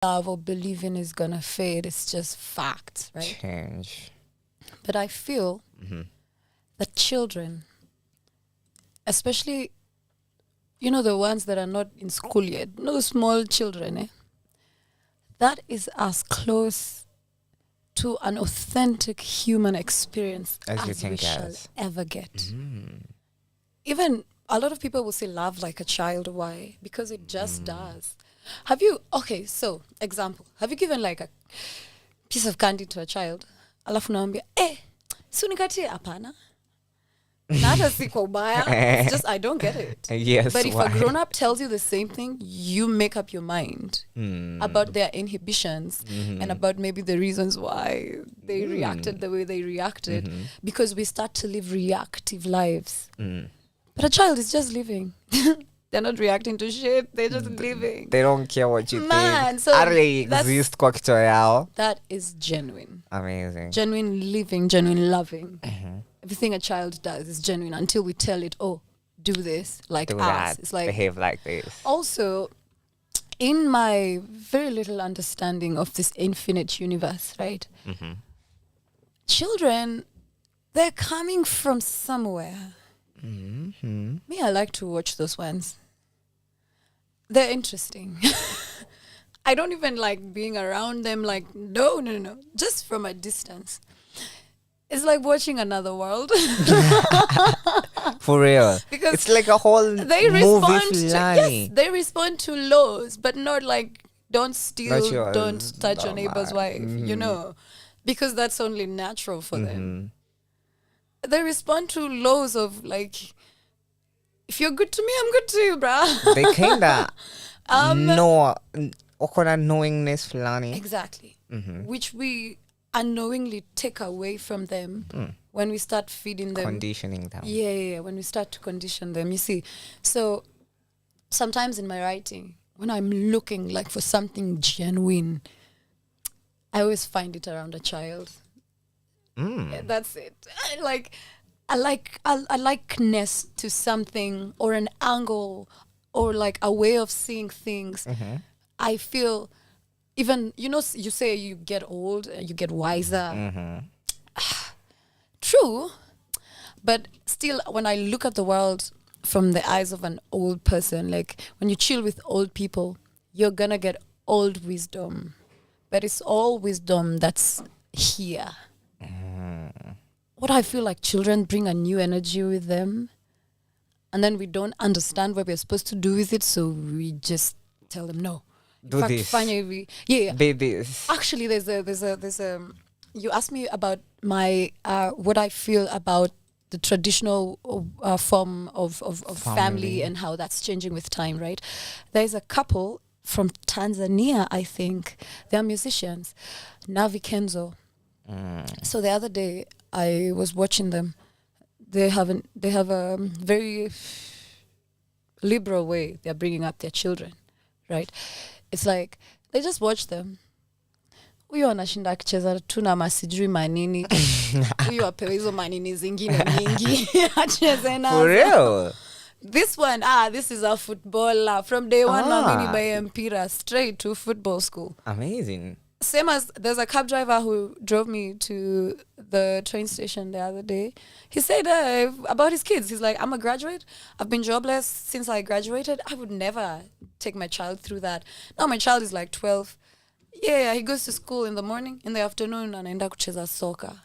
love or believe in is gonna fade. It's just fact, right? Change. But I feel that children, especially, the ones that are not in school yet, the small children, that is as close to an authentic human experience As you as can we get. shall ever get. Even a lot of people will say love like a child. Why? Because it just does. So example, have you given like a piece of candy to a child? Alafu naambia, sunikatie apana. Not a siko ubaya. It's just I don't get it. Yes. But if why? a grown-up tells you the same thing, you make up your mind about their inhibitions and about maybe the reasons why they reacted the way they reacted, because we start to live reactive lives. But a child is just living. They're not reacting to shit. They're just living. They don't care what you Man, think. so They that's- exist kwa kichwa yao. That is genuine. Amazing. Genuine living, genuine loving. Everything a child does is genuine until we tell it, oh, do this like Do us. that. It's like, Behave like this. also, in my very little understanding of this infinite universe, right? Children, they're coming from somewhere. Me, I like to watch those ones. They're interesting. I don't even like being around them. Like, no. Just from a distance. It's like watching another world. For real. Because it's like a whole they movie respond flying. they respond to laws, but not like don't steal, Not yours, don't touch your no, neighbor's man. wife, because that's only natural for them. They respond to laws of like, if you're good to me, I'm good to you, bruh. They kinda know okona knowingness fulani. Exactly. Which we unknowingly take away from them when we start feeding them. Conditioning them. Yeah, when we start to condition them. You see, so sometimes in my writing, when I'm looking like for something genuine, I always find it around a child. Yeah, that's it. I like a likeness to something or an angle or like a way of seeing things. I feel even, you say you get old, you get wiser. True. But still, when I look at the world from the eyes of an old person, like when you chill with old people, you're going to get old wisdom. But it's all wisdom that's here. What I feel like children bring a new energy with them. And then we don't understand what we're supposed to do with it. So we just tell them, no. Do this. Yeah. Be this. Actually, there's a. You asked me about my what I feel about the traditional form of family and how that's changing with time, right? There's a couple from Tanzania, I think. They're musicians, Navi Kenzo. So the other day I was watching them. They have a very liberal way they're bringing up their children, right? It's like they just watch them. Huyo anashinda akicheza tu na masijui manini. Huyo apewe hizo manini zingine nyingi. Acheze nazo. For real? This one, this is a footballer. From day one, mamini by mpira straight to football school. Amazing. Same as there's a cab driver who drove me to the train station the other day. He said about his kids. He's like, I'm a graduate. I've been jobless since I graduated. I would never take my child through that. Now my child is like 12. Yeah, he goes to school in the morning, in the afternoon, anaenda kucheza soccer.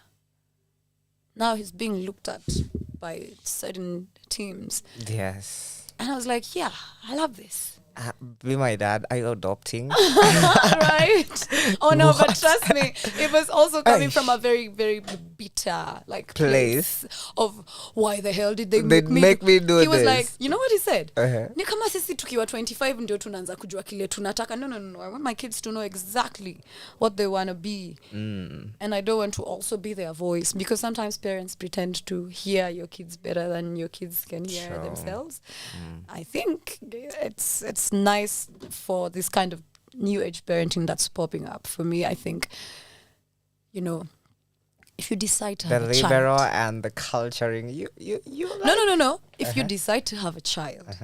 Now he's being looked at by certain teams. Yes. And I was like, yeah, I love this. Be my dad. Are you adopting? Right? Oh no, but trust me, it was also coming from a very, very bitter place of why the hell did they make me do He was this? like, you know what he said? Ni kama sisi tukiwa 25 ndio tunaanza kujua kile tunataka. No. I want my kids to know exactly what they want to be. And I don't want to also be their voice, because sometimes parents pretend to hear your kids better than your kids can hear themselves. I think it's nice for this kind of new age parenting that's popping up. For me, I think, if you decide to have a child, the liberal and the culturing, you like no. If you decide to have a child,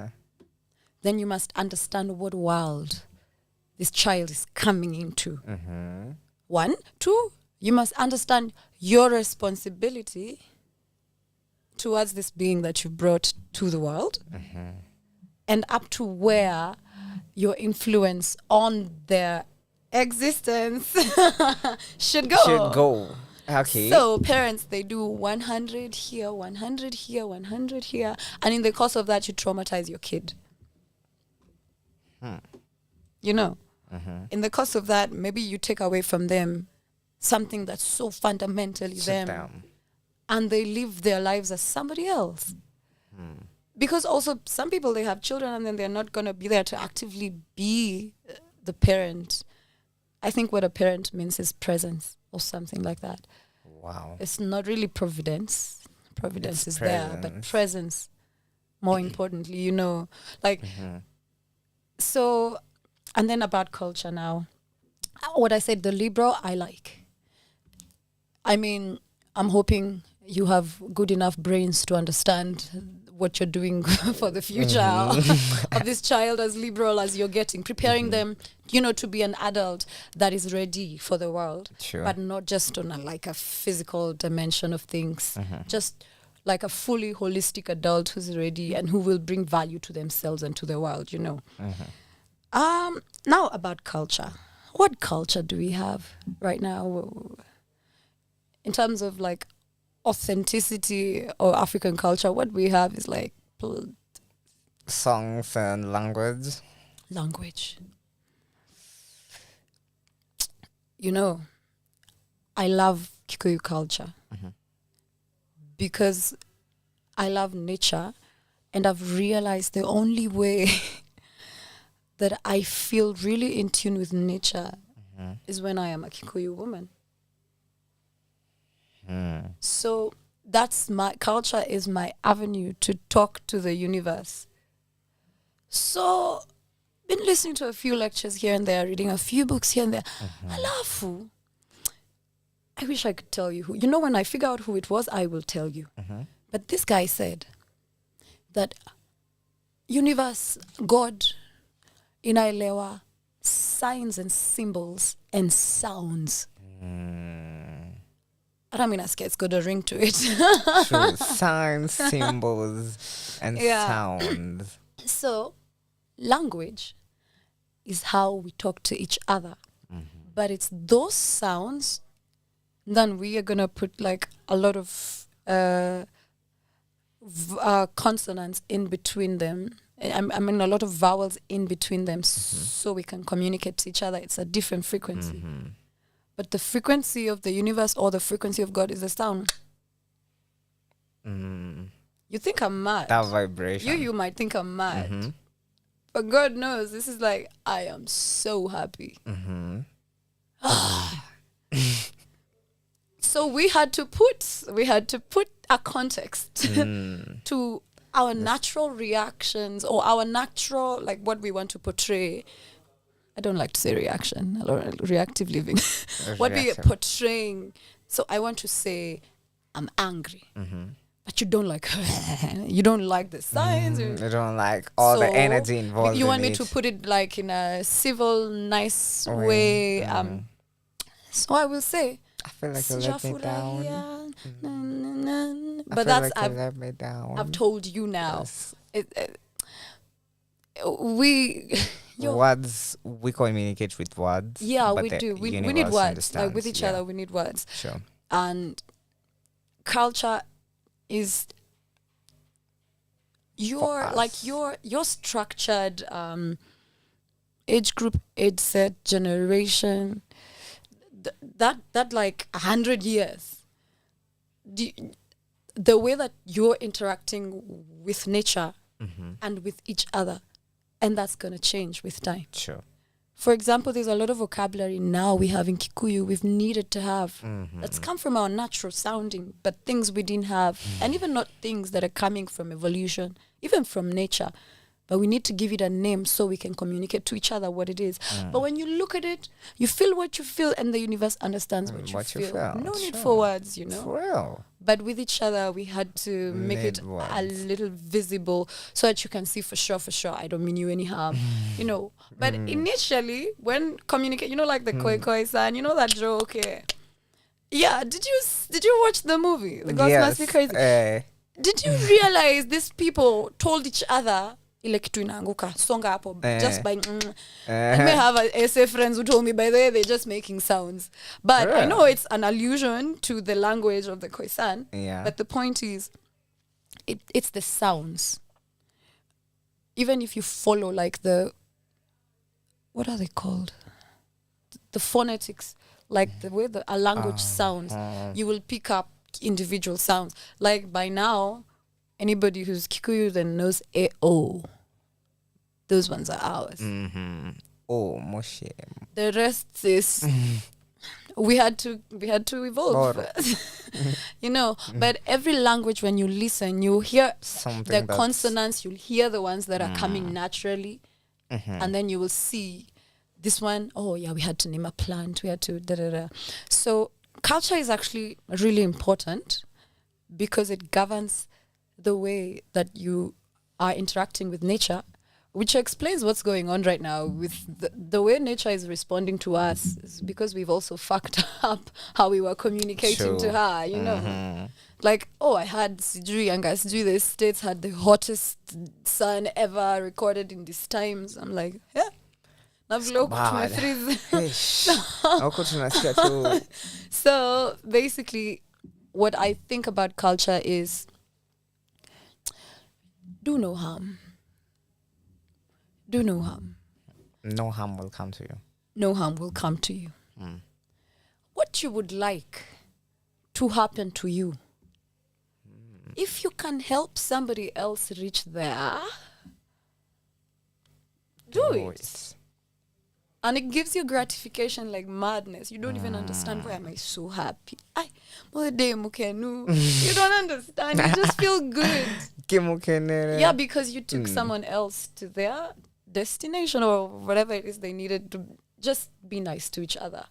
then you must understand what world this child is coming into. 1, 2, you must understand your responsibility towards this being that you brought to the world, and up to where your influence on their existence should go. Okay. So parents, they do 100 here, 100 here, 100 here, and in the course of that, you traumatize your kid. You know, in the course of that, maybe you take away from them something that's so fundamentally them, and they live their lives as somebody else. Because also some people, they have children and then they're not going to be there to actively be the parent. I think what a parent means is presence or something like that. Wow. It's not really providence. Providence is presence. there, but presence, more importantly, you know, like, so, and then about culture now. What I said, the liberal, I like. I mean, I'm hoping you have good enough brains to understand what you're doing for the future of this child, as liberal as you're getting, preparing them, you know, to be an adult that is ready for the world, but not just on like a physical dimension of things, just like a fully holistic adult who's ready and who will bring value to themselves and to the world, you know. Now about culture. What culture do we have right now in terms of like authenticity or African culture? What we have is like songs and language. You know, I love Kikuyu culture because I love nature, and I've realized the only way that I feel really in tune with nature is when I am a Kikuyu woman. So that's my culture, is my avenue to talk to the universe. So been listening to a few lectures here and there, reading a few books here and there. Alafu, I wish I could tell you who. You know, when I figure out who it was, I will tell you. But this guy said that universe, God, inaelewa signs and symbols and sounds. I mean, it's got a ring to it. True. Signs, symbols, and sounds. So, language is how we talk to each other. But it's those sounds, then we are going to put like a lot of consonants in between them. I mean, a lot of vowels in between them so we can communicate to each other. It's a different frequency. But the frequency of the universe or the frequency of God is the sound. You think I'm mad. That vibration. You might think I'm mad. But God knows, this is like, I am so happy. So we had to put a context to our natural reactions, or our natural, like what we want to portray. I don't like to say reaction, or reactive living. What we are portraying. So I want to say, I'm angry. But you don't like you don't like the signs. You don't like all the energy involved. You want me to put it like in a civil, nice way. So I will say, I feel like you let me down. But that's like let me down. I've told you now. Yes. Words, we communicate with words. Yeah, we do. We need words. Like with each other, we need words. Sure. And culture is your structured age group, age set, generation. That like 100 years. The way that you're interacting with nature and with each other. And that's going to change with time. Sure. For example, there's a lot of vocabulary now we have in Kikuyu we've needed to have. That's come from our natural sounding, but things we didn't have. And even not things that are coming from evolution, even from nature. But we need to give it a name so we can communicate to each other what it is. But when you look at it, you feel what you feel, and the universe understands what you feel. No need for words, you know. For real. but with each other we had to make it a Words. little visible so that you can see for sure, I don't mean you any harm, you know. But initially, when communicate, you know, like the koi koi san, you know that joke. Yeah, did you watch the movie? The Gods Must Be Crazy. Did you realize these people told each other ile kitu inaanguka songa hapo just by I may have a SA friends who told me by the way they're just making sounds, but I know it's an allusion to the language of the Khoisan. But the point is it's the sounds. Even if you follow like the, what are they called, the phonetics, like the way a language sounds, you will pick up individual sounds. Like by now, anybody who's Kikuyu then knows A-O. Those ones are ours. Oh, Moshe. The rest is we had to evolve. You know, but every language, when you listen, you hear the consonants, you'll hear the ones that are coming naturally, and then you will see this one, oh yeah, we had to name a plant, we had to da-da-da. So culture is actually really important because it governs the way that you are interacting with nature, which explains what's going on right now with the way nature is responding to us, is because we've also fucked up how we were communicating to her, you know. Like, oh, I had Sijui and Sijui, the States had the hottest sun ever recorded in these times. I'm like, yeah. So basically what I think about culture is do no harm. Do no harm. No harm will come to you. No harm will come to you. What you would like to happen to you, if you can help somebody else reach there, do it. And it gives you gratification like madness. You don't even understand why am I so happy. You don't understand. You just feel good. Yeah, because you took someone else to their destination or whatever it is they needed to just be nice to each other.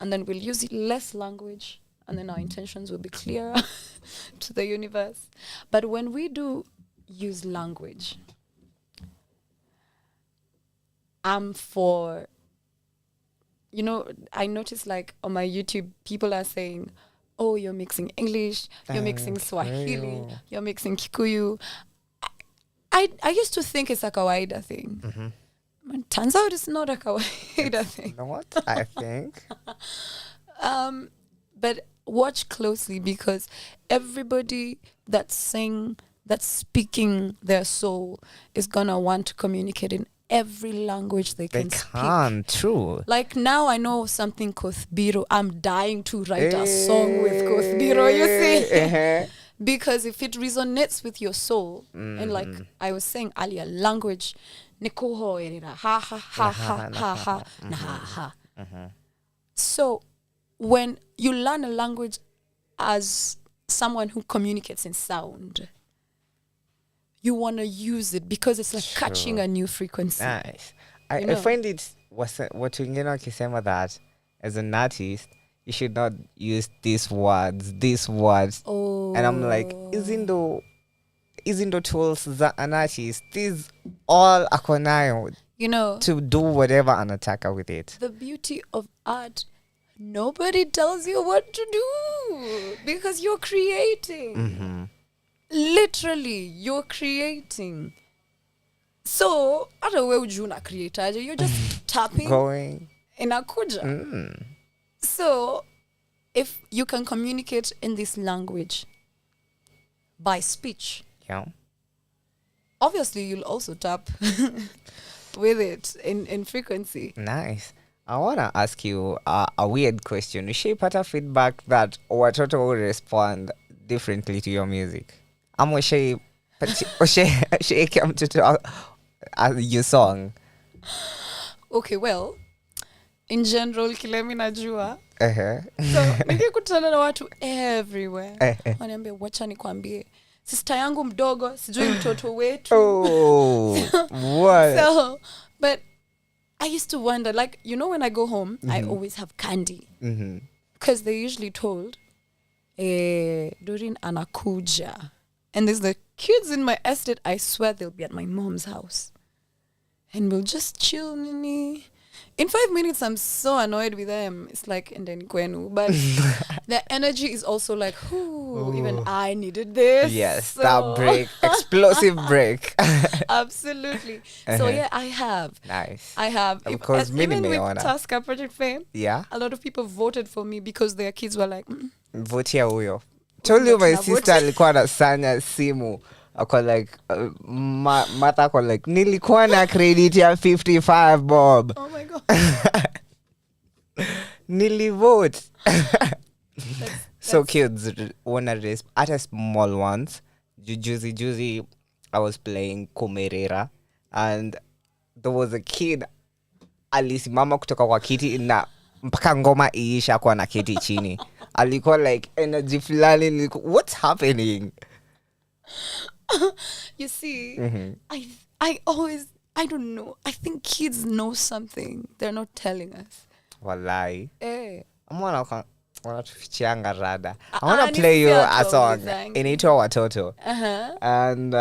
And then we'll use less language and then our intentions will be clearer to the universe. But when we do use language, for, you know, I notice like on my YouTube, people are saying, oh, you're mixing English, you're mixing Swahili, you're mixing Kikuyu. I used to think it's a kawaida thing. Turns out it's not a kawaida thing. You know what? I think. But watch closely because everybody that's speaking their soul is gonna want to communicate in every language they can speak. True. Like now I know something Kothbiro. I'm dying to write a song with Kothbiro, you see. Because if it resonates with your soul, and like I was saying earlier, language, Nikoho erira, ha ha ha ha ha ha na ha ha. So when you learn a language as someone who communicates in sound, you want to use it because it's like catching a new frequency. Nice. I find it what wengine wakisema that as an artist you should not use these words. And I'm like, isn't the tools that an artist, these all akonayo, you know, to do whatever an attacker with it. The beauty of art, nobody tells you what to do because you're creating. Literally, you're creating. So, I don't know where you create. You're just tapping going in a kuja. So, if you can communicate in this language by speech, obviously you'll also tap with it in frequency. Nice. I want to ask you a weird question. You should put a feedback that watoto will respond differently to your music. I'm going to come to your song. Okay, well, in general, kilemi najua. So, nikikutana na watu everywhere. Waniambia, wacha nikwambie. Sister yangu mdogo, sijui mtoto wetu. What? So, but I used to wonder, like, you know, when I go home, I always have candy. Because they're usually told, Doreen anakuja. And there's the kids in my estate, I swear they'll be at my mom's house. And we'll just chill, nini. In 5 minutes, I'm so annoyed with them. It's like, and then kwenu. But the energy is also like, ooh, even I needed this. Yes, so. that break. Explosive break. Absolutely. So yeah, I have. Nice. I have. Because even with Tasker Project Fame, yeah, a lot of people voted for me because their kids were like, votia huyo. Told you my sister alikuwa anasanya simu. Ako like Martha ako like nilikuwa na credit ya 55 bob. Oh my god. Nilivote. So kids wanna race at a small ones. Juzi I was playing Komerera and there was a kid alisimama kutoka kwa kiti na mpaka ngoma iisha kwa na kiti chini. Alikuwa like energy fulani, what's happening? You see, I don't know. I think kids know something. They're not telling us. Wallahi. I'm wanatufichianga rada. I want to Ni play you a siya song. to, Inaitwa Watoto. And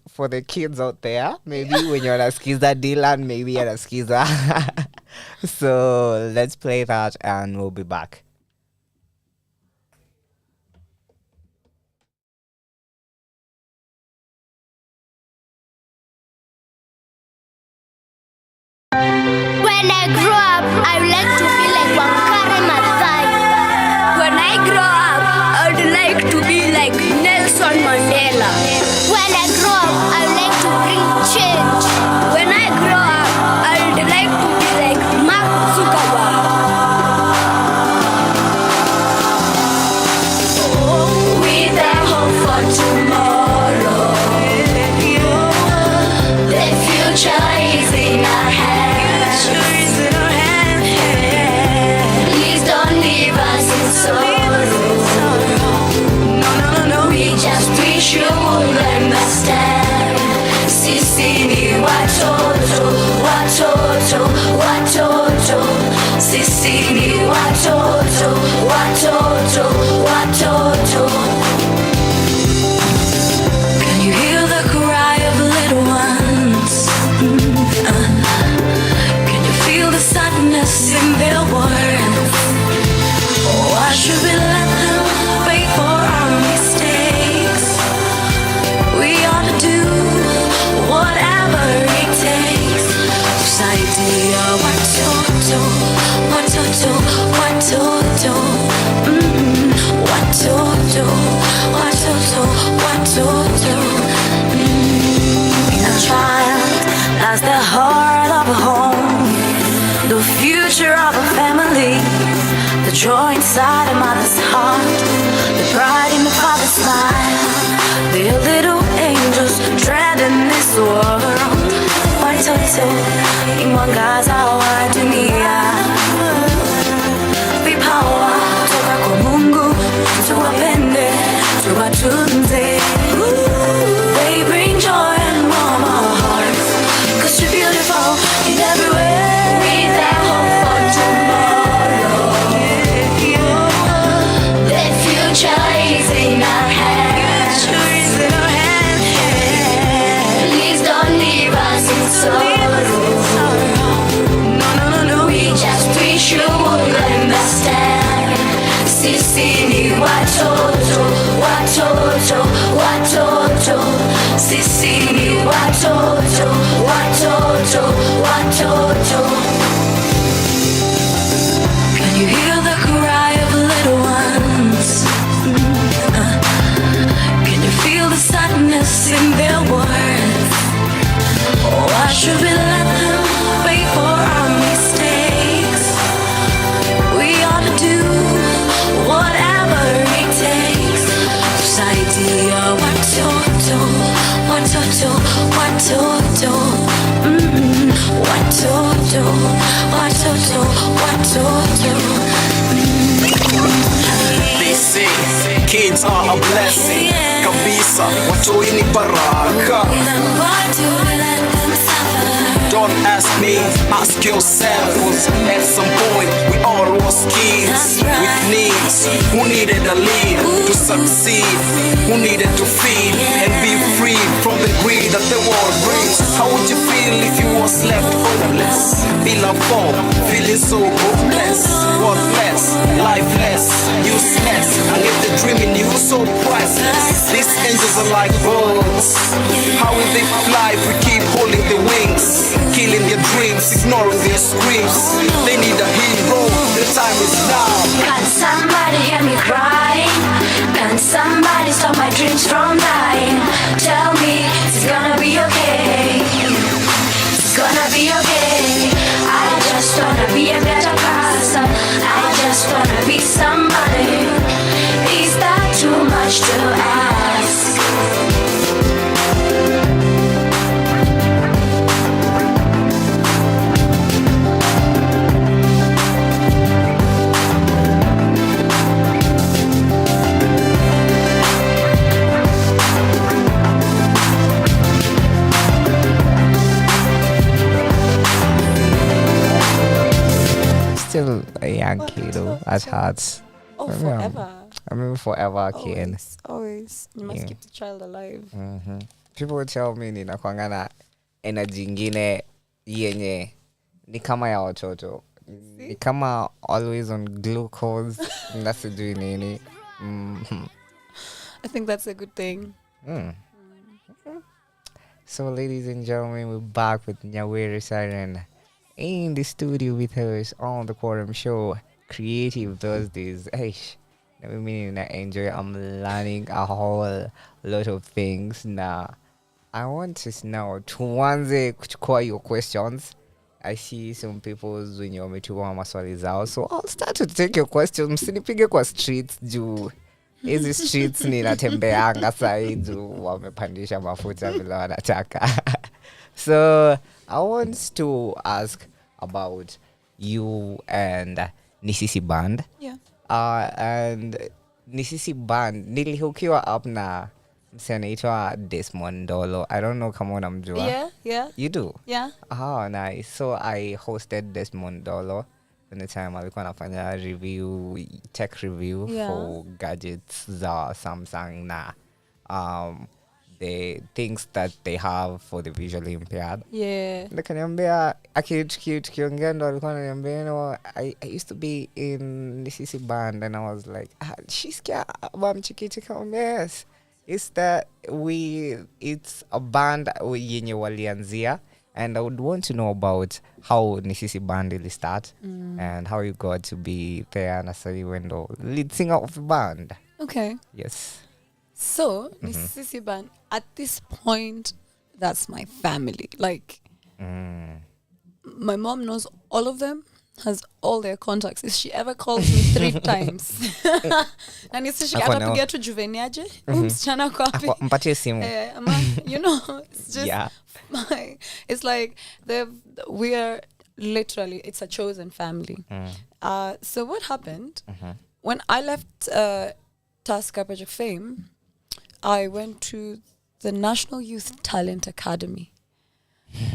for the kids out there, maybe when you're anaskiza Dylan, maybe anaskiza. So let's play that and we'll be back. When I grow up, I would like to be like Wangari Maathai. When I grow up, I would like to be like Nelson Mandela. When I grow up, I would like to bring change. When I grow up, I would like to be like Mark Zuckerberg. With a hope for tomorrow, the future is in our hands. Please don't leave us in sorrow. No. We just wish you would understand. Sisi ni watoto, watoto, watoto. Sisi ni watoto, watoto, watoto. Can you hear the cry of little ones? Can you feel the sadness in their words? Why should we let them pay for our mistakes? We ought to do whatever it takes. Society, watoto, watoto, watoto, watoto, watoto, watoto. In a child, that's the heart of a home, the future of a family, the joy inside a mother's heart, the pride in the father's smile. They're little angels treading this world. Watoto, imwangaza wa dunia. Vipawa toka kwa Mungu, tuwapende, tuwatunze. They bring joy and warm our hearts, 'cause you're beautiful in every way. With a hope for tomorrow, the future is in our hands. Please don't leave us in sorrow. No. We just wish you would understand. Sisi ni watoto, watoto, watoto. Sisi ni watoto, watoto, watoto. Can you hear the cry of little ones? Can you feel the sadness in their words? Why should we let them pay for our mistakes? We ought to do whatever it takes. Society, watoto, watoto, watoto, watoto, watoto, watoto. They say kids are a blessing. Kabisa, watoi ni baraka. Don't ask me, ask yourself. At some point, we all was kids with needs who needed a lead to succeed, who needed to feed and be free from the greed that the world brings. How would you feel if you was left homeless? Be love for, feeling so hopeless, worthless, lifeless, useless, and if the dream in you so priceless. These angels are like birds. How will they fly if we keep holding the wings, killing their dreams, ignoring their screams? They need a hero, the time is now. Can somebody hear me crying? Can somebody stop my dreams from dying? Tell me it's gonna be okay. It's gonna be okay. I just wanna be a better person. I just wanna be somebody. Is that too much to ask? Still a young kid though, at heart. Oh, Yeah. forever. I mean, forever kid. Always, always. You must Yeah. keep the child alive. People tell me ninakwanga na energy ingine yenye ni kama ya watoto, ni kama always on glucose. Nasijui nini. I think that's a good thing. So, ladies and gentlemen, we're back with Nyawira Siren in the studio with us on the Quorum show, Creative Thursdays. Eish, I mean, I enjoy. I'm learning a whole lot of things now. I want us now tuanze kuchukua your questions. I see some people wenye wametuma maswali zao, so I'll start to take your questions. Msinipige kwa streets juu hizi streets ninatembeanga sahi juu wamepandisha mafuta vile wanataka. So I want to ask about you and NISISI band. Yeah. And NISISI band nilihukiwa up na msee anaitwa Desmond Dolo. I don't know kama unamjua. Yeah. You do? Yeah. Oh, nice. So I hosted Desmond Dolo in the time alikuwa anafanya review, tech review for gadgets za Samsung na the things that they have for the visually impaired. Yeah. Nikaniambia tukiongea ndo alikuwa ananiambia, you know, I used to be in NISISI band, and I was like, shisikia bamchikitika. Yes, it's that it's a band yenye walianzia, and I would want to know about how NISISI band really start and how you got to be there and as you went lead singer of the band. Okay. Yes. So, NISISI band, at this point, that's my family. Like, my mom knows all of them, has all their contacts. If she ever calls me 3 times, na NISISI atapigia tu Juveniaje, msichana kwa wapi? Mpatie simu. You know, it's just it's like we are literally, it's a chosen family. So what happened when I left Tusker Project Fame, I went to the National Youth Talent Academy.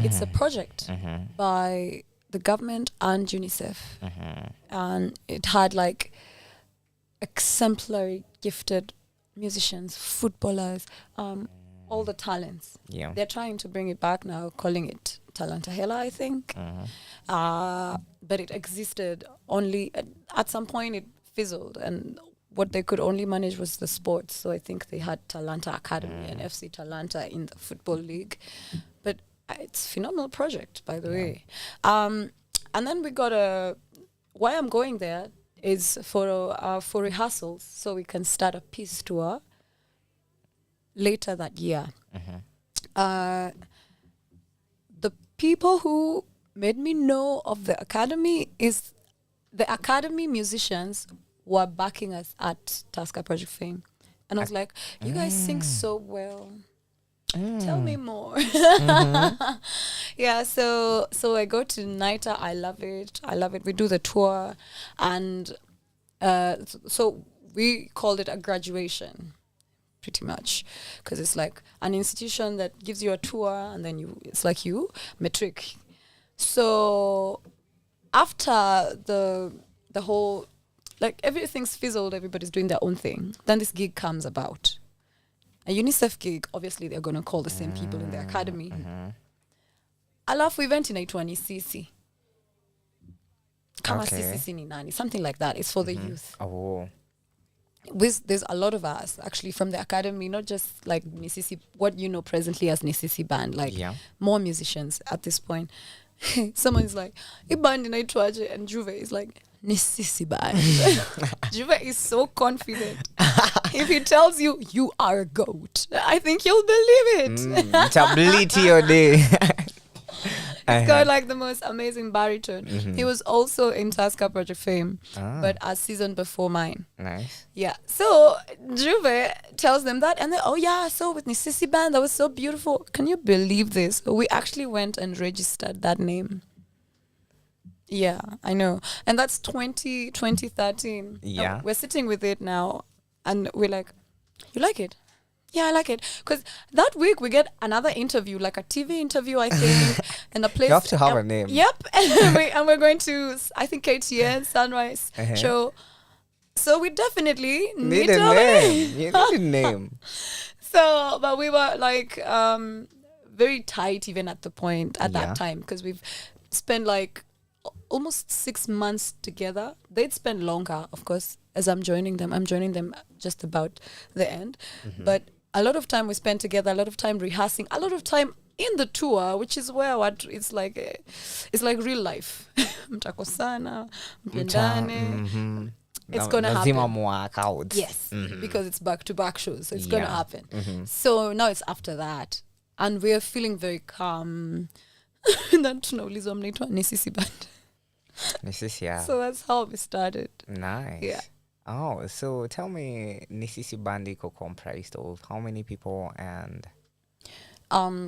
It's a project by the government and UNICEF. And it had like exemplary gifted musicians, footballers, all the talents. Yeah. They're trying to bring it back now, calling it Talanta Hela, I think. But it existed only, at some point it fizzled, and what they could only manage was the sports. So I think they had Talanta Academy and FC Talanta in the football league. But it's a phenomenal project, by the way. And then we got why I'm going there is for rehearsals, so we can start a peace tour later that year. The people who made me know of the academy is the academy musicians were backing us at Tusker Project Fame. And I was like, you guys sing so well. Tell me more. Yeah, so I go to NITA. I love it. We do the tour. And so we called it a graduation, pretty much. Because it's like an institution that gives you a tour, and then it's like you metric. So after the whole like everything's fizzled, everybody's doing their own thing. Then this gig comes about. A UNICEF gig, obviously they're going to call the same people in the academy. Alafu event inaitwa NISISI. Kama sisi ni nani, something like that. It's for the youth. There's a lot of us actually from the academy, not just like NISISI, what you know presently as NISISI band, like more musicians at this point. Someone is like, "I band inaitwaje?" and Juve is like, "NISISI band." Juve is so confident. If he tells you, you are a goat, I think you'll believe it. Tablet your day. He's got like the most amazing baritone. He was also in Tusker Project Fame, but a season before mine. Nice. Yeah. So Juve tells them that, and then, oh yeah, so with NISISI band, that was so beautiful. Can you believe this? We actually went and registered that name. Yeah, I know. And that's 2013. Yeah. We're sitting with it now, and we're like, you like it? Yeah, I like it. Because that week we get another interview, like a TV interview, I think, and a place. You have to have a name. Yep. And we're going to, I think, KTN, Sunrise show. So we definitely need a name. You need a name. So, but we were like very tight even at that time, because we've spent like almost 6 months together. They'd spend longer, of course, as I'm joining them just about the end. But a lot of time we spent together, a lot of time rehearsing, a lot of time in the tour, which is where it's like real life. Mtakosana, mpendane. It's gonna happen. Yes, because it's back-to-back shows, so it's gonna happen. So now it's after that, and we're feeling very calm. Then tunaulizwa mnaitwa NISISI band. NISISI. So that's how we started. Nice. Yeah. Oh, so tell me, NISISI band iko comprised of how many people? And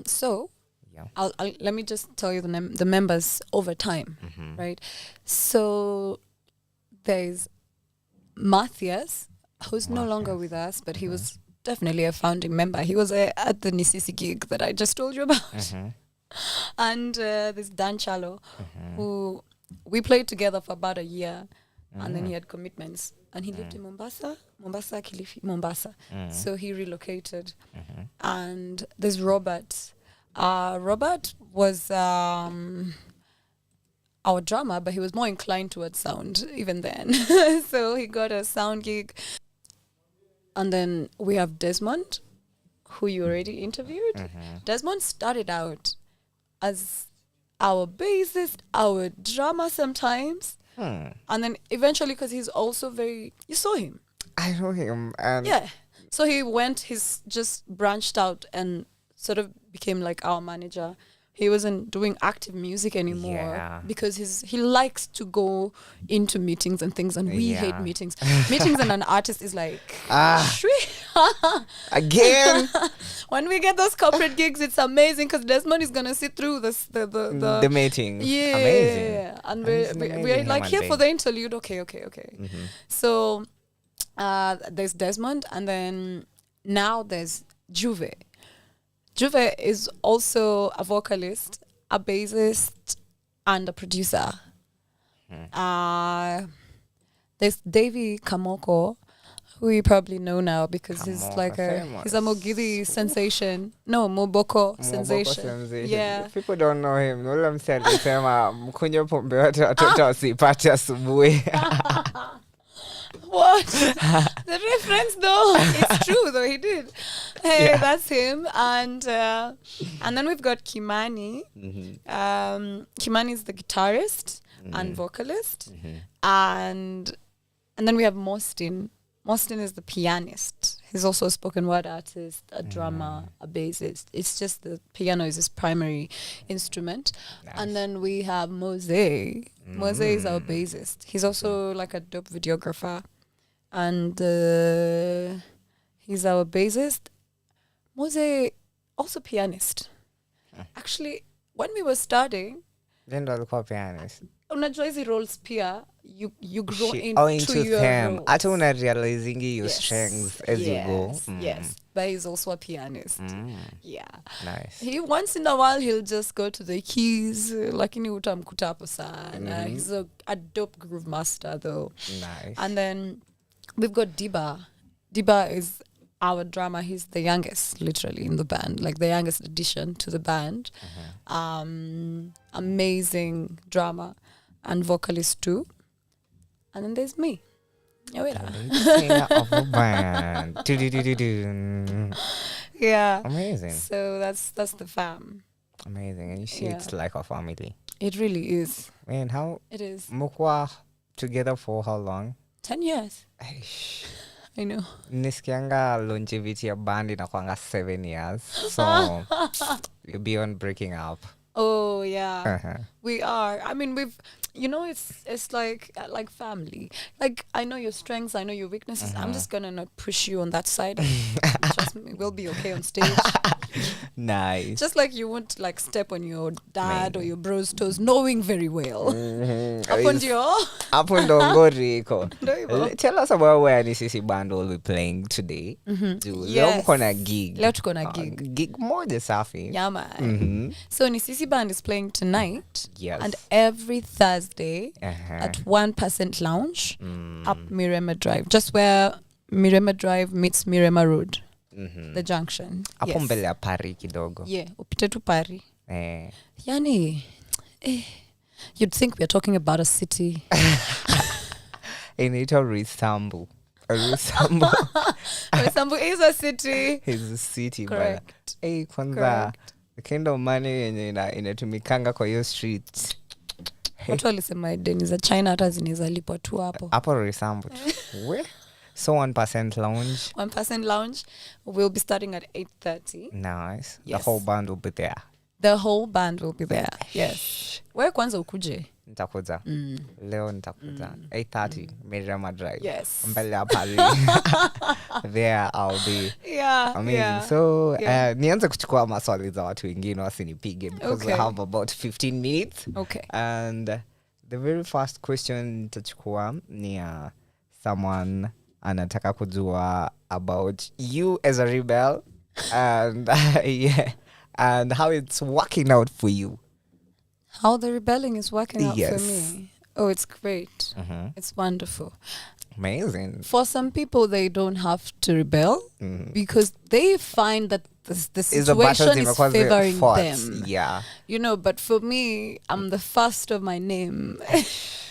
so I'll let me just tell you the members over time, right? So there's Matthias, who's no longer with us, but he was definitely a founding member. He was at the NISISI gig that I just told you about. And there's Dan Chalo, who we played together for about a year, and then he had commitments, and he lived in Mombasa, Kilifi, Mombasa. So he relocated. And there's Robert. Robert was our drummer, but he was more inclined towards sound even then. So he got a sound gig. And then we have Desmond, who you already interviewed. Desmond started out as our bassist, our drummer sometimes. And then eventually, because he's also you saw him. I know him. And yeah. So he's just branched out and sort of became like our manager. He wasn't doing active music anymore because he likes to go into meetings and things, and we hate meetings. Meetings and an artist is like, again. When we get those corporate gigs, it's amazing because Desmond is gonna sit through the meetings. Yeah, amazing. And we're like here for the interlude. Okay. So there's Desmond, and then now there's Juve. Juve is also a vocalist, a bassist, and a producer. There's Davy Kamoko, who you probably know now because he's like he's a Mogiri sensation. No, Moboko sensation. Yeah. If people don't know him, no lam sema mkunyo pombe watu watoto wasipate asubuhi. What? The reference though, it's true though, he did. Hey, that's him. And then we've got Kimani. Kimani is the guitarist and vocalist. And then we have Mostin. Mostin is the pianist. He's also a spoken word artist, a drummer, a bassist. It's just the piano is his primary instrument. Nice. And then we have Mose. Mose is our bassist. He's also like a dope videographer. And he's our bassist. Mose, also pianist. Actually, when we were starting... Then alikuwa pianist. Unajua hizi roles pia, you grow into your them. roles. Hata una realizing your strengths as you go. Yes, but he's also a pianist. Yeah, Nice. he once in a while he'll just go to the keys, lakini utamkuta hapo sana. He's a dope groove master though. Nice. And then we've got Diba. Diba is our drummer. He's the youngest, literally, in the band, like the youngest addition to the band. Amazing drummer and vocalist too. And then there's me, Nyawira. Singer of the band. Do-do-do-do-do. Yeah. Amazing. So that's the fam. Amazing. And you see, Yeah. it's like a family. It really is. Man, how It is. mukwa together for how long? 10 years. Aish. I know. Nisikianga longevity ya band inakwanga 7 years. So you're beyond breaking up. Oh yeah. Uh-huh. We are. I mean, it's like family. Like, I know your strengths, I know your weaknesses. I'm just gonna not push you on that side. Trust me, we'll be okay on stage. Nice. Just like you won't like step on your dad or your bro's toes, knowing very well. Up on your Hapo ndo ngori iko. Ndo hivyo. Tell us about where NISISI band will be playing today. Leo Yes. mko na gig. Leo tuko na gig. Gig moja safi. Yeah, man. So NISISI band is playing tonight. Yes. And every Thursday Uh-huh. at 1% Lounge up Mirema Drive, just where Mirema Drive meets Mirema Road, the junction. Hapo Yes. mbele ya pari kidogo. Yeah, upite tu pari. Eh. Yani, you'd think we're talking about a city. Inaitwa Risambu. Risambu Sambu is a city. is a city. Correct. But kwanza Correct. the kind of money yenye inatumikanga kwa hiyo street. Watu walisema deni za China hata zinaweza lipwa tu hapo. Hapo Risambu. We? So 1% lounge. 1% Lounge will be starting at 8:30. Nice. The Yes. whole band will be there. The whole band will be there. Yes. Wewe kwanza ukuje. Nitakuja. Leo nitakuja. 8:30 Mirama Drive. Yes. Mbele ya pari. There I'll be. Yeah. Amazing. Yeah. So Yeah. nianze kuchukua maswali za watu wengine wasinipige because we Okay. have about 15 minutes. Okay. And the very first question nitachukua ni someone anataka kujua about you as a rebel and yeah, and how it's working out for you. How the rebelling is working out for Yes. me. Oh, it's great. It's wonderful. Amazing. For some people, they don't have to rebel because they find that the Is the situation battles is because they favoring fought. them. Yeah. You know, but for me, I'm the first of my name.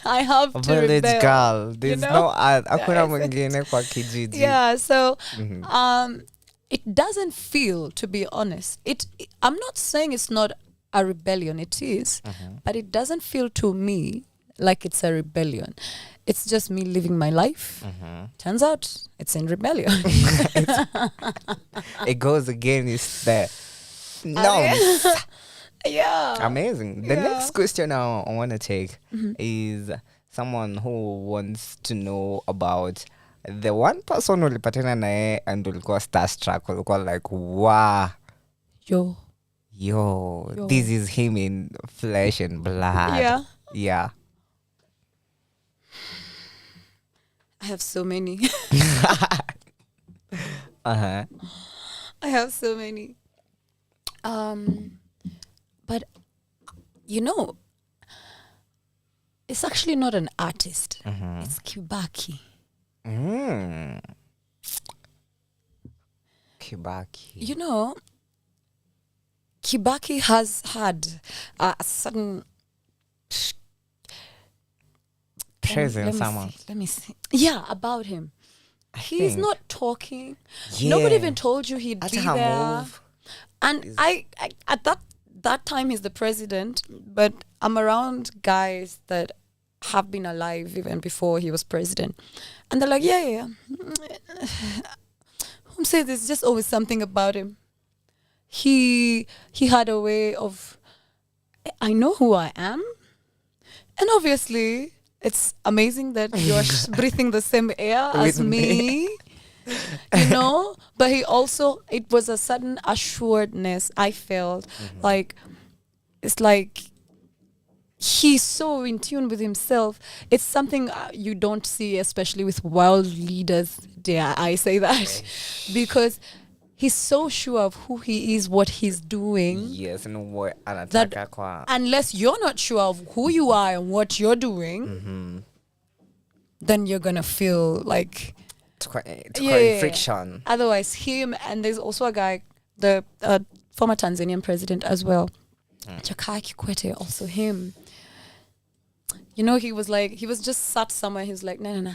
I have to Village rebel. girl. There's know? no hakuna Yeah, mwingine kwa kijiji. Yeah, so it doesn't feel, to be honest. I'm not saying it's not a rebellion. It is, but it doesn't feel to me like it's a rebellion. It's just me living my life. Turns out it's in rebellion. It goes against the norms. Yeah. Amazing. The Yeah. next question I want to take is someone who wants to know about the one person ulipatana naye and ulikuwa starstruck, ulikuwa like, wow, yo, this is him in flesh and blood. Yeah. Yeah. I have so many. Uh-huh. I have so many. But you know, it's actually not an artist. It's Kibaki. Kibaki. You know, Kibaki has had a sudden Presence, someone. Let me see. Yeah, about him. He's think. not talking. Yeah. Nobody even told you he'd At be her there. move. And I at that time he's the president, but I'm around guys that have been alive even before he was president, and they're like, yeah. Whom says there's just always something about him. He had a way of, I know who I am, and obviously it's amazing that you're breathing the same air as With me. You know, but he also, it was a sudden assuredness I felt. Like, it's like he's so in tune with himself. It's something you don't see, especially with world leaders, dare I say that, because he's so sure of who he is, what he's doing. Yes, and what That unless you're not sure of who you are and what you're doing, then you're gonna feel like it's quite friction. Otherwise, him, and there's also a guy, the former Tanzanian president as well, Jakaya Kikwete, also him. You know, he was just sat somewhere. He was like, no,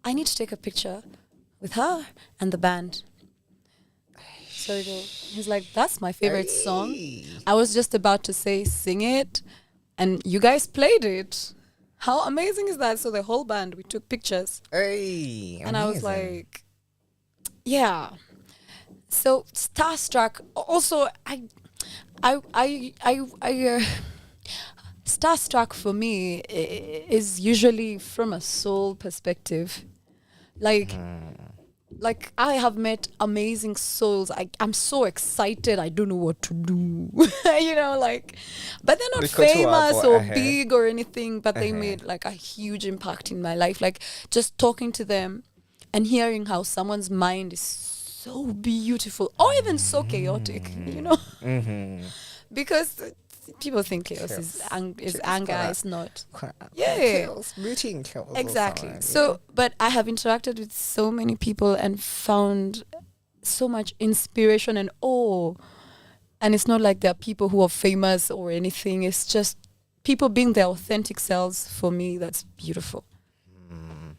I need to take a picture with her and the band. So he's like, that's my favorite song. I was just about to say, sing it, and you guys played it. How amazing is that? So the whole band, we took pictures. Hey, and I was like, yeah. So starstruck. Also, starstruck for me is usually from a soul perspective. Like I have met amazing souls. I'm so excited. I don't know what to do. You know, like, but they're not famous or big or anything, but they made like a huge impact in my life. Like just talking to them and hearing how someone's mind is so beautiful or even so chaotic, you know, because people think chaos is anger. It's not. Chaos, beauty in chaos. Exactly. So, but I have interacted with so many people and found so much inspiration and awe. And it's not like there are people who are famous or anything. It's just people being their authentic selves. For me, that's beautiful.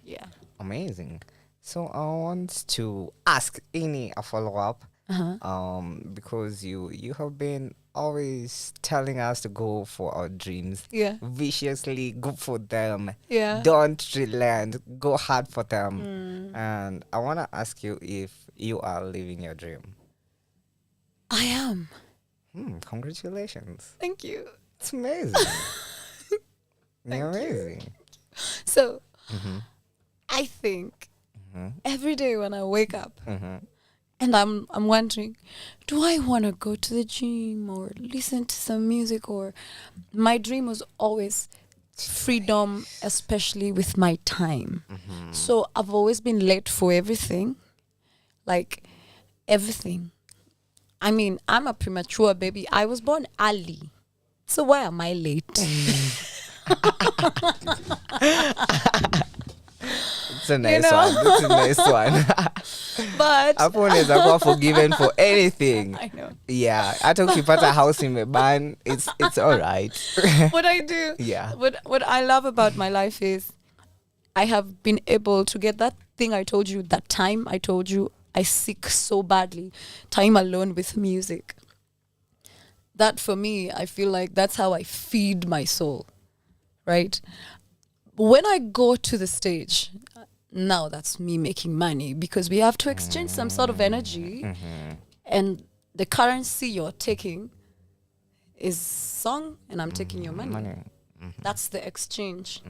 Yeah. Amazing. So I want to ask a follow-up. Because you have been always telling us to go for our dreams. Yeah. Viciously go for them. Yeah. Don't relent. Go hard for them. And I want to ask you if you are living your dream. I am. Congratulations. Thank you. It's amazing. You're amazing. So, I think every day when I wake up, and I'm wondering, do I want to go to the gym or listen to some music? Or my dream was always freedom, especially with my time. So I've always been late for everything, like everything. I mean, I'm a premature baby. I was born early. So why am I late? It's a nice one. It's a nice one. But Upon is forgiven for anything. I know. Yeah. Hata ukipata house imeban, it's all right. What I do, Yeah. What I love about my life is I have been able to get that thing I told you, that time I told you I seek so badly, time alone with music. That for me, I feel like that's how I feed my soul, right? When I go to the stage, now that's me making money because we have to exchange some sort of energy, and the currency you're taking is song, and I'm taking your money. That's the exchange.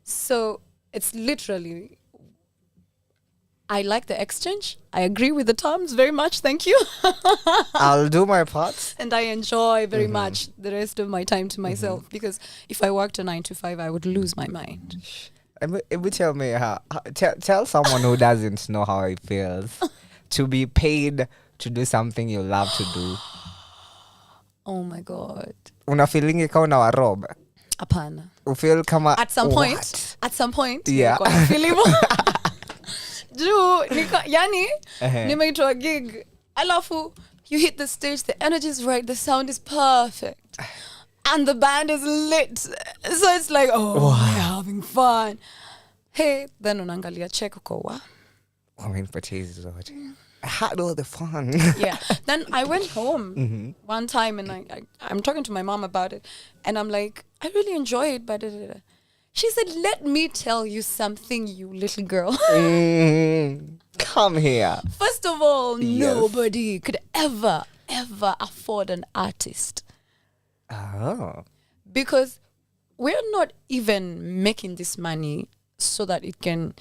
So it's literally, I like the exchange. I agree with the terms very much. Thank you. I'll do my part. And I enjoy very much the rest of my time to myself because if I worked a 9 to 5, I would lose my mind. It would tell me tell someone who doesn't know how it feels to be paid to do something you love to do. Oh my God. Una feeling kama una warob? Apana. Ufeel kama At some point. Yeah. Nimeitwa gig. Alafu, you hit the stage, the energy is right, the sound is perfect. And the band is lit. So it's like, we're having fun. Hey, then unangalia check uko. I mean, but I had all the fun. Yeah. Then I went home one time and I'm talking to my mom about it. And I'm like, I really enjoy it, but she said, let me tell you something, you little girl. Come here. First of all, nobody could ever afford an artist. Oh. Because we're not even making this money so that it can,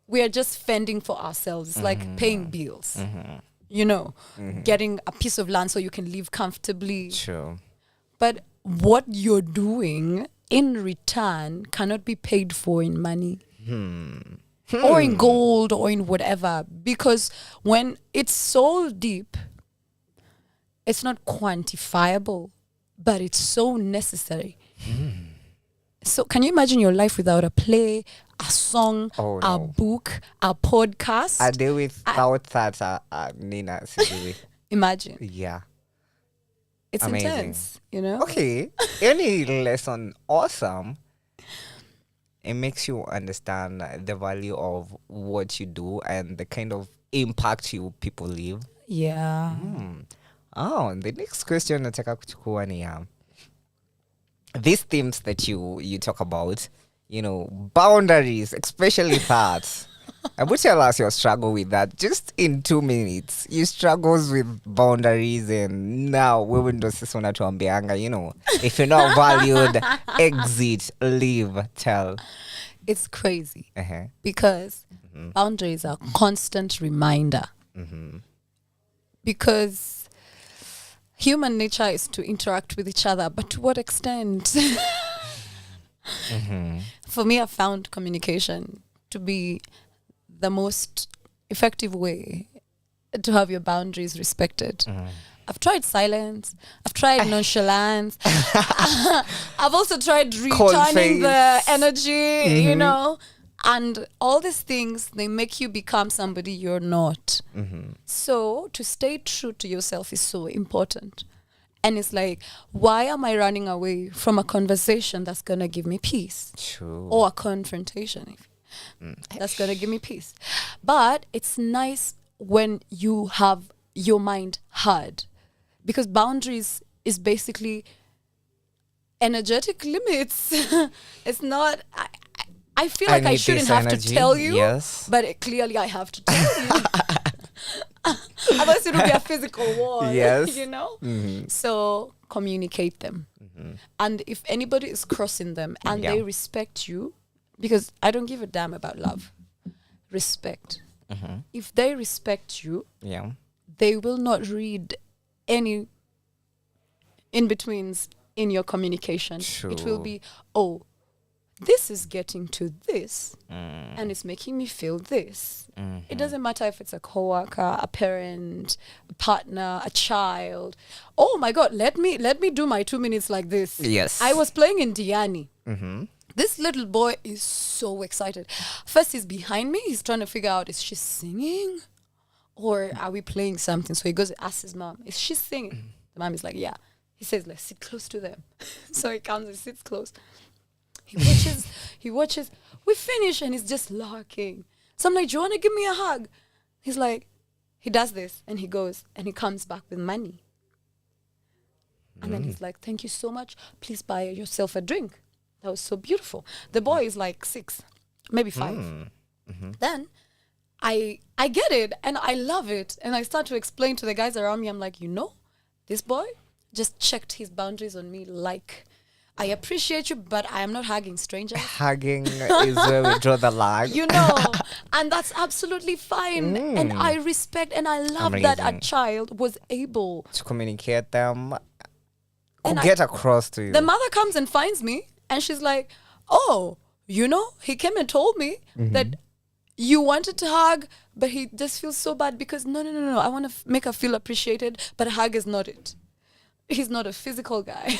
we are just fending for ourselves. It's like paying bills, you know, getting a piece of land so you can live comfortably. True. But what you're doing in return cannot be paid for in money or in gold or in whatever, because when it's so deep, it's not quantifiable, but it's so necessary. So can you imagine your life without a play, a song, a book, a podcast? I deal with thoughts that Nina Sijui. Imagine. Yeah. It's amazing. Intense, you know? Okay. Any lesson awesome. It makes you understand the value of what you do and the kind of impact you people leave. Yeah. Oh, the next question nataka kuchukua ni these themes that you talk about, you know, boundaries, especially that. I would tell us your struggle with that just in 2 minutes. You struggles with boundaries, and now wewe ndo sisi unatuambianga, you know, if you're not valued, exit, leave, tell. It's crazy because boundaries are a constant reminder. Because human nature is to interact with each other, but to what extent? For me, I found communication to be the most effective way to have your boundaries respected. I've tried silence. I've tried nonchalance. I've also tried returning the energy, you know. And all these things, they make you become somebody you're not. So to stay true to yourself is so important. And it's like, why am I running away from a conversation that's going to give me peace? True. Or a confrontation that's going to give me peace. But it's nice when you have your mind heard. Because boundaries is basically energetic limits. It's not... I feel like I shouldn't have to tell you, but clearly I have to tell you. Otherwise it will be a physical war, you know? So communicate them. And if anybody is crossing them and they respect you, because I don't give a damn about love. Respect. If they respect you, they will not read any in-betweens in your communication. True. It will be, oh, this is getting to this and it's making me feel this. It doesn't matter if it's a coworker, a parent, a partner, a child. Oh my God, let me do my 2 minutes like this. Yes. I was playing in Diani. This little boy is so excited. First he's behind me. He's trying to figure out, is she singing? Or are we playing something? So he goes and asks his mom, is she singing? The mom is like, yeah. He says, let's sit close to them. So he comes and sits close. He watches, we finish and he's just larking. So I'm like, do you want to give me a hug? He's like, he does this and he goes and he comes back with money. And then he's like, thank you so much. Please buy yourself a drink. That was so beautiful. The boy is like 6, maybe 5. Then I get it and I love it. And I start to explain to the guys around me, I'm like, you know, this boy just checked his boundaries on me. Like, I appreciate you, but I am not hugging strangers. Hugging is where we draw the line. You know, and that's absolutely fine. And I respect and I love that a child was able to communicate them, and get across to you. The mother comes and finds me and she's like, oh, you know, he came and told me that you wanted to hug, but he just feels so bad because no. I want to make her feel appreciated, but a hug is not it. He's not a physical guy.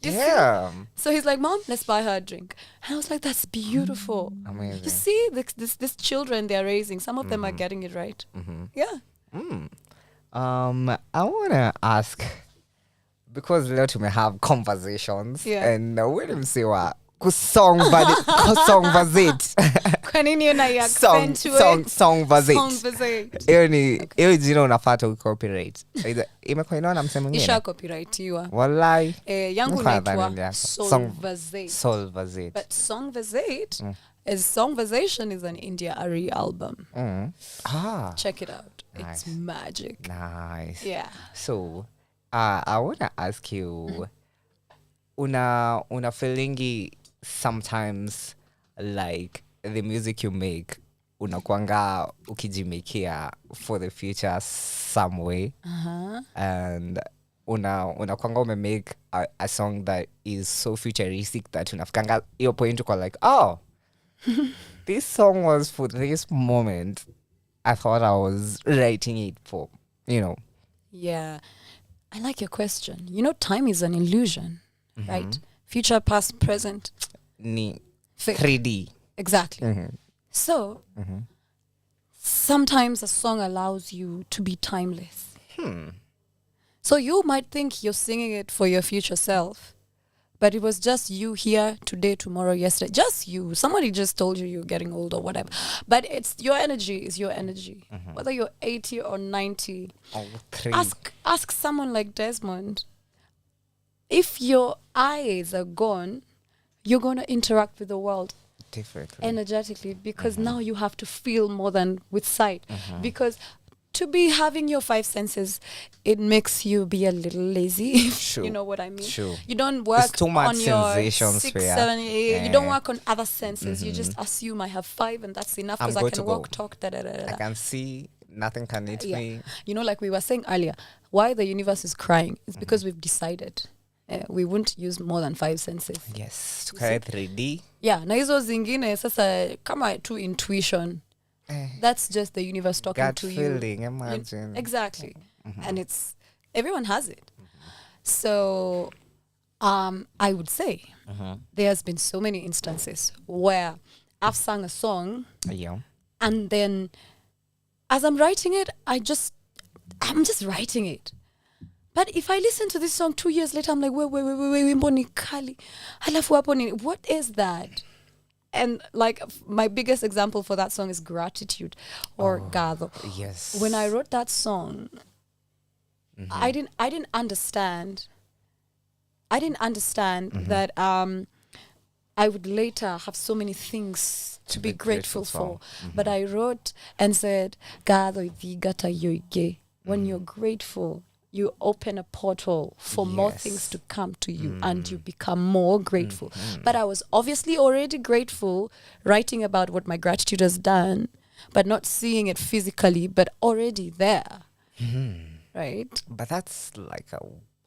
Damn. So he's like, Mom, let's buy her a drink. And I was like, that's beautiful. Amazing. You see, this children they're raising, some of them are getting it right. Yeah. I want to ask, because leo tume have conversations, and wewe msiwa kusongvazit. Kwa nini una-accentuate? Songvazit. Hiyo jina unafuata ucopyright. Imekuwa inaona msemo mwingine? Isha copyrightiwa. Wallahi. Yangu inaitwa Solvazit. But Songvazation is an India Ari album. Check it out. Nice. It's magic. Nice. Yeah. So, I want to ask you, una feelingi sometimes like the music you make unakuanga ukijimekia for the future some way, and unakwanga umemake a song that is so futuristic that unafikanga hiyo point uko like, oh, this song was for this moment. I thought I was writing it for, Yeah. I like your question. Time is an illusion, right? Future, past, present. Ni Fake. 3D. Exactly. So, sometimes a song allows you to be timeless. So you might think you're singing it for your future self, but it was just you here today, tomorrow, yesterday. Just you. Somebody just told you you're getting old or whatever. But it's your energy is your energy. Whether you're 80 or 90. Oh, 3. Ask someone like Desmond. If your eyes are gone, you're going to interact with the world differently, energetically, because now you have to feel more than with sight. Because to be having your 5 senses, it makes you be a little lazy. Sure. You know what I mean? Sure. You don't work It's too much on your sensations 6, for ya. 7, 8. Yeah. You don't work on other senses. You just assume I have 5 and that's enough because I good can to go. walk, talk, da da da da. I can see, nothing can eat me. Like we were saying earlier, why the universe is crying is because we've decided we won't use more than 5 senses. Yes, to carry 3D. Yeah, na hizo zingine sasa kama tu intuition. That's just the universe talking Gut to feeling, you. imagine. Exactly. And everyone has it. So I would say there's been so many instances where I've sung a song Yeah. and then as I'm writing it, I'm just writing it. But if I listen to this song 2 years later, I'm like, wimbo ni kali. Halafu hapo ni, what is that? And like my biggest example for that song is Gratitude or Gado. Yes. When I wrote that song, I didn't understand that I would later have so many things to be grateful for. But I wrote and said, Gado igata yoige. When you're grateful, you open a portal for more things to come to you and you become more grateful. But I was obviously already grateful, writing about what my gratitude has done, but not seeing it physically, but already there. Right? But that's like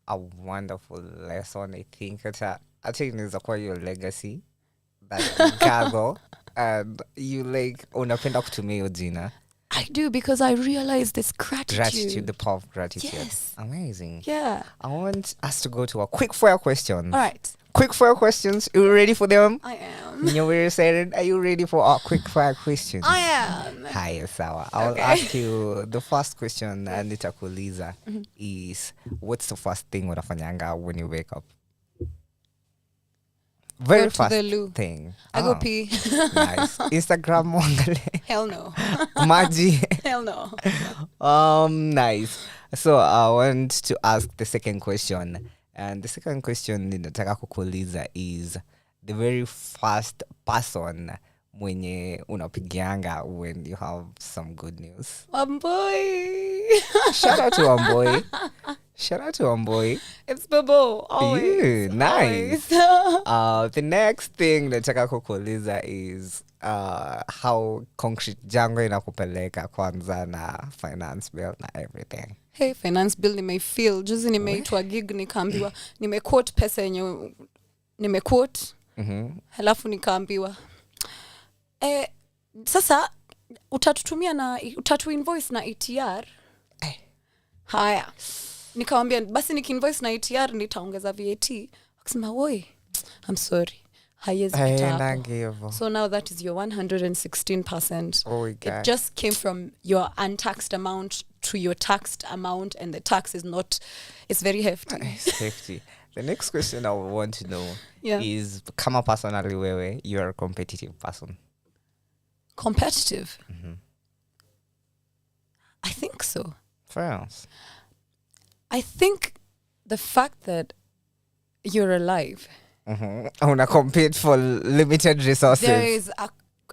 a wonderful lesson, I think. I think it's quite your legacy. That gather and you like unapenda kutumia jina. I do, because I realize this gratitude. The power of gratitude. Yes. Amazing. Yeah. I want us to go to a quick fire questions. All right. Quick fire questions. You ready for them? I am. Nyawira, Siren, are you ready for our quick fire questions? I am. Hi, Sawa. I'll ask you the first question, and nitakuuliza is, what's the first thing unafanyanga when you wake up? Very Go to fast the loo. thing. I go pee. Nice. Instagram mwangale. Hell no. Maji. Hell no. Nice. So I want to ask the second question. And the second question ninataka kukuuliza is the very first person mwenye unapigianga when you have some good news. Boy. Shout out to Amboy. Shout out to Amboy. It's Bobo. Always. Yeah, nice. Always. The next thing nataka kukuuliza is how concrete jango inakupeleka kwanza na finance bill na everything. Hey, finance bill nimeifeel. Juzi nimeitwa gig nikaambiwa nimequote pesa yenye nimequote. Halafu nikaambiwa sasa utatu invoice na ETR. Haya. Nikamwambia basi nikinvoice na ETR nitaongeza VAT. Akasema woi, I'm sorry. Haiwezi kitapo. So now that is your 116%. Oh, it just came from your untaxed amount to your taxed amount, and the tax is not, it's very hefty. It's hefty. The next question I want to know is, kama personally wewe, you're a competitive person. Competitive? I think so. France. I think the fact that you're alive, I want to compete for limited resources. there is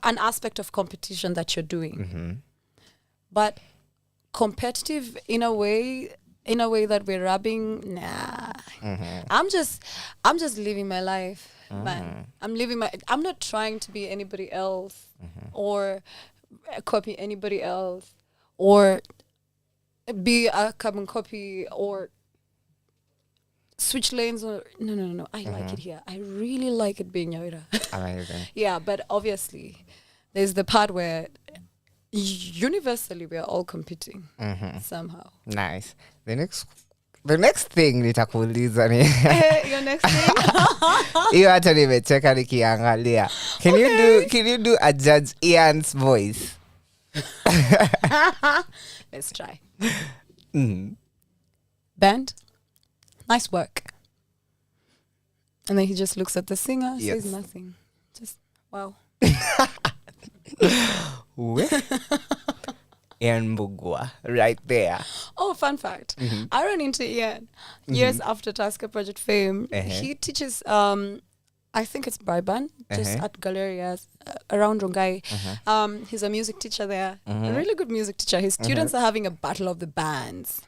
an aspect of competition that you're doing. But competitive in a way that we're rubbing, nah. I'm just living my life, man. I'm not trying to be anybody else or copy anybody else or be a carbon copy or switch lanes or no. I like it here. I really like it being Nyawira. Amazing. Yeah, but obviously there's the part where universally we are all competing somehow. Nice. The next thing nitakuuliza ni Your next thing. hiyo hata nimecheka nikiangalia. Can you do a Judge Ian's voice? Let's try. Band, nice work. And then he just looks at the singer, says nothing. Just wow. Ian Mbugua, right there. Oh, fun fact. I ran into Ian years after Tasker Project fame. He teaches, I think it's Braiban, just at Gallerias around Rongai. He's a music teacher there. A really good music teacher. His students are having a battle of the bands.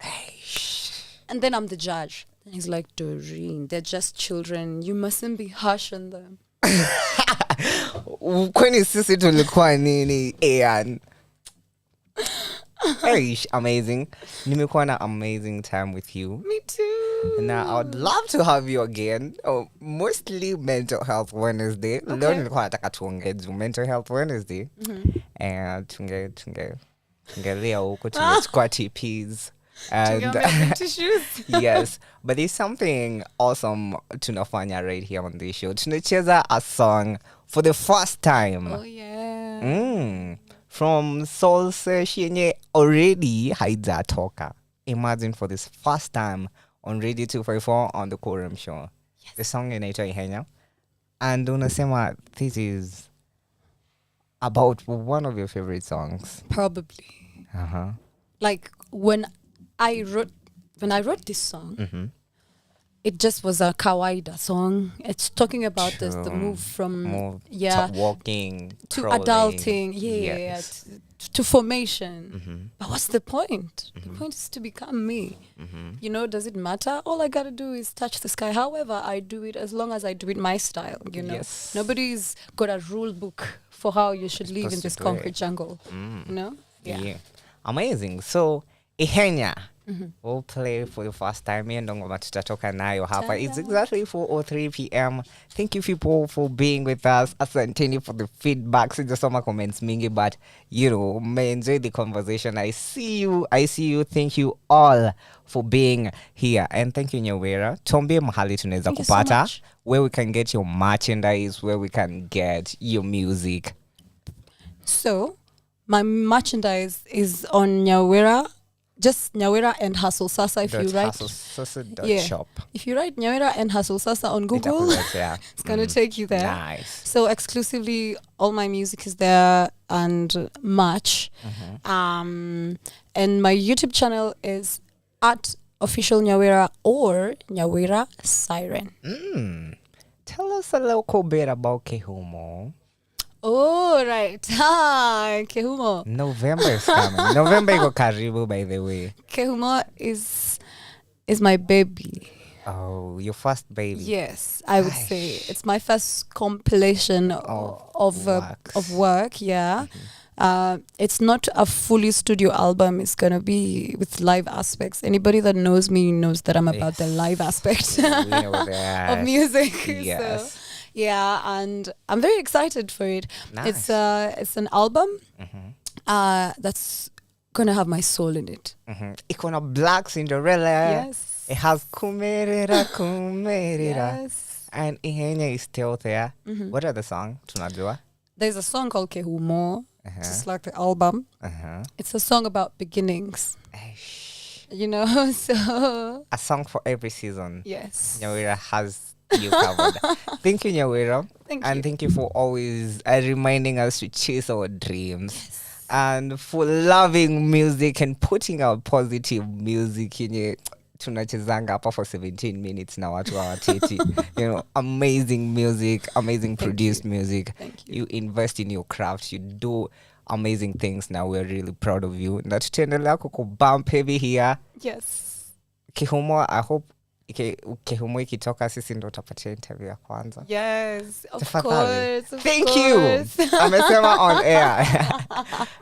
And then I'm the judge. And he's like, Doreen, they're just children. You mustn't be harsh on them. Kwani sisi tulikuwa nini Ian? Hey, amazing. Nimekuwa na amazing time with you. Me too. Now I would love to have you again. Oh, mostly Mental Health Wednesday. Leo nilikuwa nataka tuongee juu Mental Health Wednesday. And tungelea huko tumechukua TPs. And yes, but there's something awesome tunafanya right here on this show. Tunacheza a song for the first time. Oh yeah. From Soul Session already haijatoka. Imagine for this first time on Radio 254 on the Quorum show. Yes. The song inaitwa Ihenya. And unasema this is about one of your favorite songs. Probably. Like when I wrote this song, it just was a kawaida song. It's talking about the move from walking to crawling, adulting, to formation. But what's the point? The point is to become me. You know, does it matter? All I gotta do is touch the sky. However I do it, as long as I do it my style. You know, nobody's got a rule book for how you should live in this concrete jungle. You know, yeah. Amazing. So Ihenya. We'll play for the first time. It's exactly 4:03 p.m. Thank you people for being with us. Asanteni for the feedback. See the summer comments mingi, but you know, may enjoy the conversation. I see you. Thank you all for being here. And thank you Nyawira. Tuambie mahali tunaweza kupata, where we can get your merchandise, where we can get your music. So my merchandise is on Nyawira. Just Nyawira and Hustle Sasa. If you write shop. If you write Nyawira and Hustle Sasa on Google, it's gonna take you there. Nice. So exclusively, all my music is there and merch. And my YouTube channel is at official Nyawira or Nyawira Siren. Tell us a little bit about Kehumo. Oh, right. Kehumo. November is coming. November iko karibu, by the way. Kehumo is my baby. Oh, your first baby. Yes, I would say it's my first compilation of work. Yeah. It's not a fully studio album. It's gonna be with live aspects. Anybody that knows me knows that I'm about the live aspect of music. Yes. So, yeah, and I'm very excited for it. Nice. It's an album that's gonna have my soul in it. Iko na Black Cinderella. Yes. It has Kumerera. Yes. And Ihenya is still there. What are the songs? Tunajua? There's a song called Kehumo, just like the album. It's a song about beginnings. You know, so a song for every season. Yes. Nyawira has you covered. Thank you, Nyawira. Thank you for always reminding us to chase our dreams. And for loving music and putting out positive music in it. Tunachezanga hapa for 17 minutes na watu hawateti. You know, amazing music, amazing produced music. Thank you. You invest in your craft, you do amazing things. Now we're really proud of you. Na tutaendelea kukubump heavy here. Yes. Kehumo, I hope Kehumo ikitoka sisi ndo utapatia interview ya kwanza. Yes, of Tafadhali. course. Thank you. Amesema on air.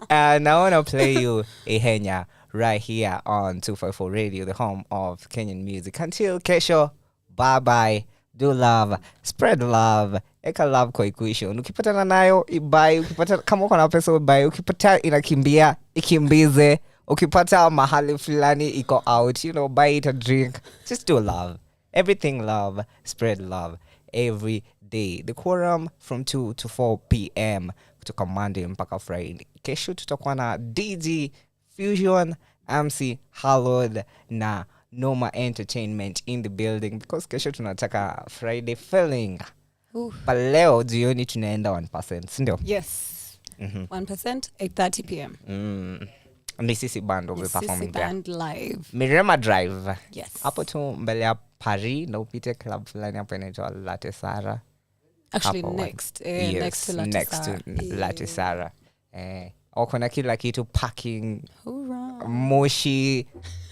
And I want to play you Ihenya right here on 254 Radio, the home of Kenyan music. Until kesho, Bye bye. Do love, spread love. Eka love kwa ikuisho. Ukipatana nayo ibai, ukipata kama uko na pesa ibai, ukipata inakimbia ikimbize, ukipata mahali fulani iko out, buy it a drink. Just do love. Everything love, spread love every day. The Quorum from 2 to 4 p.m. kutoka Monday mpaka Friday. Kesho tutakuwa na DJ Fusion, MC Hallowed na Noma Entertainment in the building because kesho tunataka Friday feeling. But leo jioni tunaenda 1%, sindio? Yes. 1%, 8:30 p.m. NISISI band will be performing there. band live. Mirema Drive. Yes. Hapo tu mbele ya Paris na upite club fulani hapo inaitwa Latte Sara. Actually Hapo next. yes, Next to Latte next Sara. to Latte Sara. Kuna kila kitu parking. Hoorah. Moshi,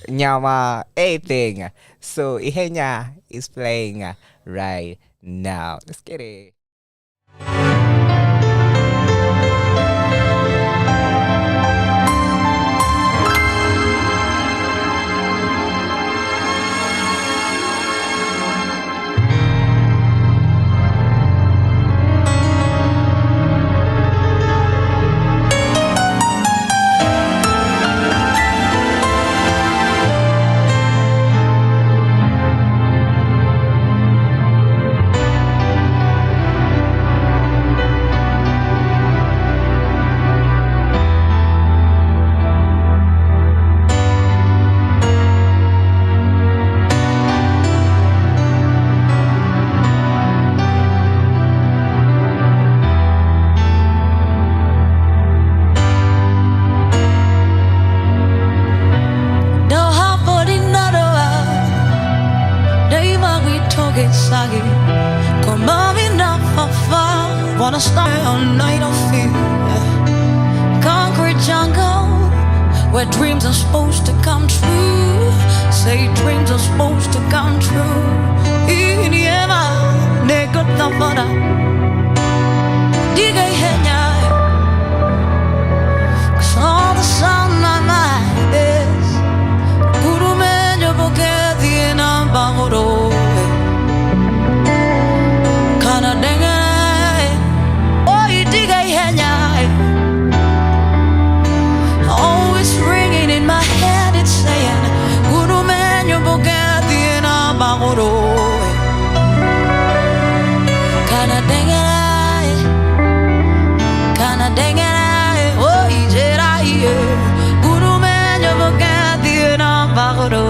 nyama, everything. So Ihenya is playing right now. Let's get it. Wanna start a night of fear. Concrete jungle where dreams are supposed to come true. Say dreams are supposed to come true. Iniema nega tamara diga henya. 'Cause all the sound my mind is guru menyo bokedi na bangoro. Kana denga always ringing in my head, it's saying Guru menyo bogati na bangoro. Kana dengerai, oh ijerai. Guru menyo bogati na bangoro.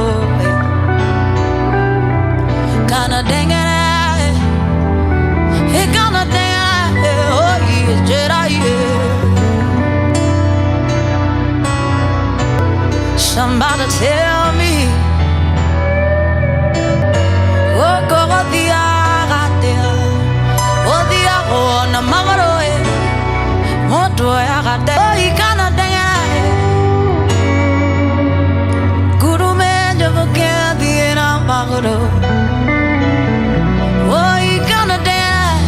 Kana dengerai, kana dengerai, oh ijerai. Somebody tell me, oh God, the agate, oh the agona magaroe, what do I agate? Oh, he can't dance. Guru man, you forget the magaro. Oh, he can't dance.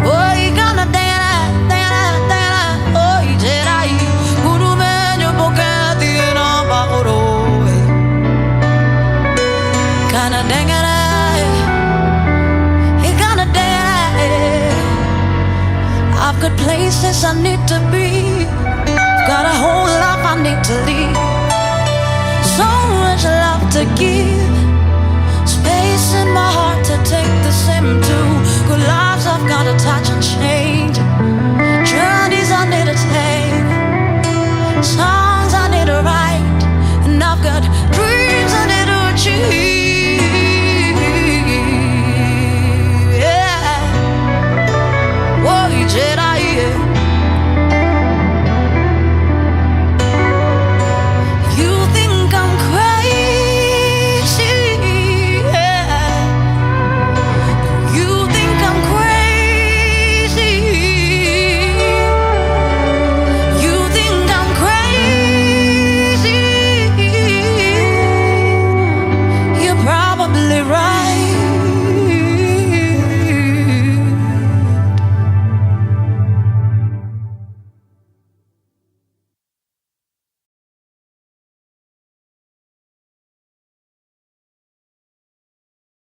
Oh, he can't dance. Oh, he did I. Guru man, you forget. I've got places I need to be, got a whole life I need to lead, so much love to give, space in my heart to take the same to. Good lives I've got to touch and change.